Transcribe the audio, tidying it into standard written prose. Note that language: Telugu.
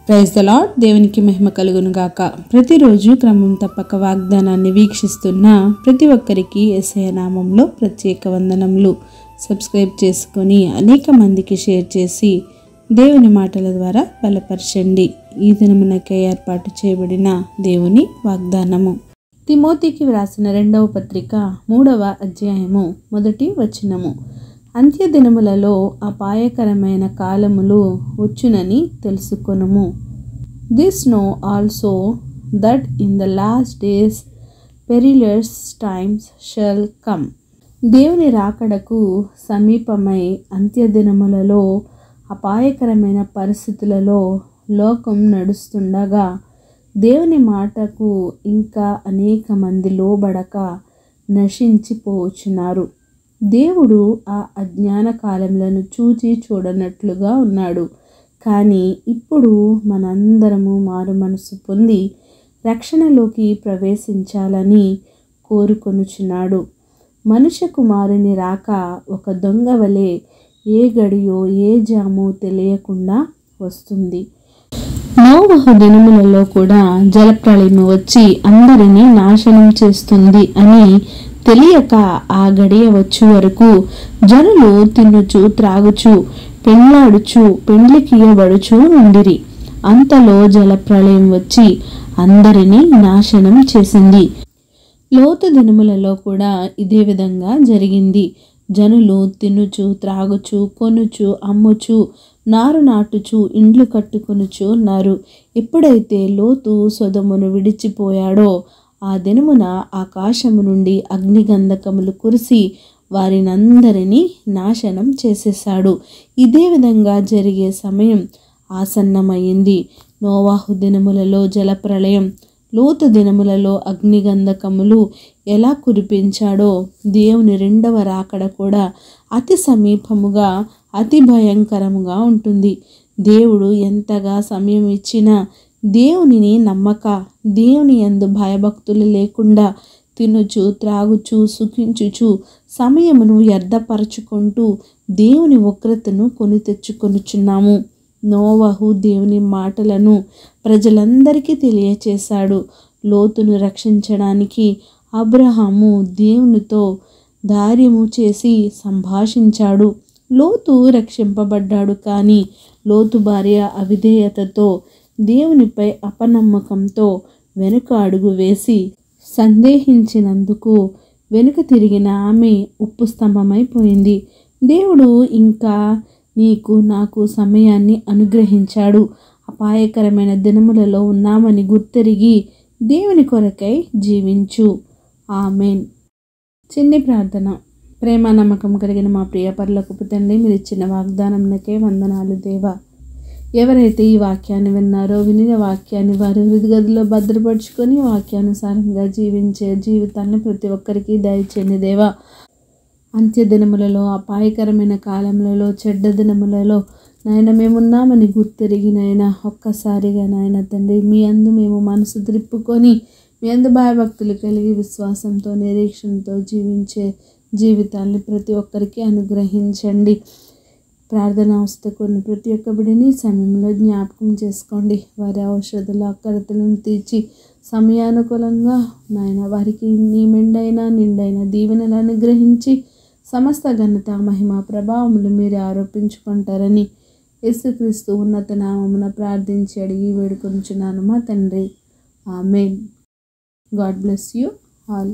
Praise the lord. దేవునికి మహిమ కలుగును గాక. ప్రతిరోజు క్రమం తప్పక వాగ్దానాన్ని వీక్షిస్తున్న ప్రతి ఒక్కరికి యేసయ్య నామంలో ప్రత్యేక వందనములు. సబ్స్క్రైబ్ చేసుకొని అనేక మందికి షేర్ చేసి దేవుని మాటల ద్వారా బలపరచండి. ఈ దినమునకే ఏర్పాటు చేయబడిన దేవుని వాగ్దానము. తిమోతికి వ్రాసిన 2వ పత్రిక 3వ అధ్యాయము 1వ వచనము. అంత్య దినములలో అపాయకరమైన కాలములు వచ్చునని తెలుసుకొనుము. This know also that in the last days perilous times shall come. దేవుని రాకడకు సమీపమై అంత్య దినములలో అపాయకరమైన పరిస్థితులలో లోకం నడుస్తుండగా దేవుని మాటకు ఇంకా అనేక మంది లోబడక నశించిపోవచ్చున్నారు. దేవుడు ఆ అజ్ఞాన కాలములను చూడనట్లుగా ఉన్నాడు. కానీ ఇప్పుడు మనందరము మారు మనసు పొంది రక్షణలోకి ప్రవేశించాలని కోరుకొనుచున్నాడు. మనుష్య కుమారుని రాక ఒక దొంగ వలె ఏ గడియో ఏ జామో తెలియకుండా వస్తుంది. నోవహు దినములలో కూడా జలప్రళయం వచ్చి అందరినీ నాశనం చేస్తుంది అని తెలియక ఆ గడియ వచ్చే వరకు జనులు తినుచు త్రాగుచు పెండ్లాడుచు పెండ్లికియబడుచు ఉండిరి. అంతలో జలప్రళయం వచ్చి అందరినీ నాశనం చేసింది. లోతు దినములలో కూడా ఇదే విధంగా జరిగింది. జనులు తినుచు త్రాగుచు కొనుచు అమ్ముచు నారు నాటుచు ఇండ్లు కట్టుకొనుచు ఉన్నారు. ఎప్పుడైతే లోతు సొదొమును విడిచిపోయాడో ఆ దినమున ఆకాశము నుండి అగ్నిగంధకములు కురిసి వారినందరినీ నాశనం చేసేశాడు. ఇదే విధంగా జరిగే సమయం ఆసన్నమైంది. నోవాహు దినములలో జలప్రళయం, లోతు దినములలో అగ్నిగంధకములు ఎలా కురిపించాడో దేవుని 2వ రాకడ కూడా అతి సమీపముగా అతి భయంకరముగా ఉంటుంది. దేవుడు ఎంతగా సమయం ఇచ్చినా దేవునిని నమ్మక దేవుని యందు భయభక్తులు లేకుండా తినుచు త్రాగుచు సుఖించుచు సమయమును వ్యర్థపరచుకుంటూ దేవుని ఉగ్రతను కొని తెచ్చుకొనుచున్నాము. నోవహు దేవుని మాటలను ప్రజలందరికీ తెలియచేశాడు. లోతును రక్షించడానికి అబ్రహాము దేవునితో ధైర్యము చేసి సంభాషించాడు. లోతు రక్షింపబడ్డాడు. కానీ లోతు భార్య అవిధేయతతో దేవునిపై అపనమ్మకంతో వెనుక అడుగు వేసి సందేహించినందుకు వెనుక తిరిగిన ఆమె ఉప్పు స్తంభమైపోయింది. దేవుడు ఇంకా నీకు నాకు సమయాన్ని అనుగ్రహించాడు. అపాయకరమైన దినములలో ఉన్నామని గుర్తెరిగి దేవుని కొరకై జీవించు. ఆమేన్. చిన్ని ప్రార్థన. ప్రేమ నమ్మకం కలిగిన మా ప్రియ పరలోకపు తండ్రి, మీరు ఇచ్చిన వాగ్దానంకే వందనాలు దేవా. ఎవరైతే ఈ వాక్యాన్ని విన్నారో వినిన వాక్యాన్ని వారి హృదయగదిలో భద్రపరుచుకొని వాక్యానుసారంగా జీవించే జీవితాన్ని ప్రతి ఒక్కరికి దయచేయండి దేవా. అంత్య దినములలో అపాయకరమైన కాలములలో చెడ్డ దినములలో నాయన మేమున్నామని గుర్తెరిగి నాయన ఒక్కసారిగా నాయన తండ్రి మీ అందు మేము మనసు త్రిప్పుకొని మీ అందు భయభక్తులు కలిగి విశ్వాసంతో నిరీక్షణతో జీవించే జీవితాన్ని ప్రతి ఒక్కరికి అనుగ్రహించండి. ప్రార్థన అవస్థకున్న ప్రతి ఒక్క బిడ్డని సమయంలో జ్ఞాపకం చేసుకోండి. వారి ఔషధాల అక్కరతలను తీర్చి సమయానుకూలంగా నాయన వారికి నీ నిండైన దీవెనలు అనుగ్రహించి సమస్త ఘనత మహిమ ప్రభావములు మీరు ఆరోపించుకుంటారని యేసుక్రీస్తు ఉన్నత నామమున ప్రార్థించి అడిగి వేడుకొనుచున్నాను మా తండ్రి. ఆమేన్. God bless you all.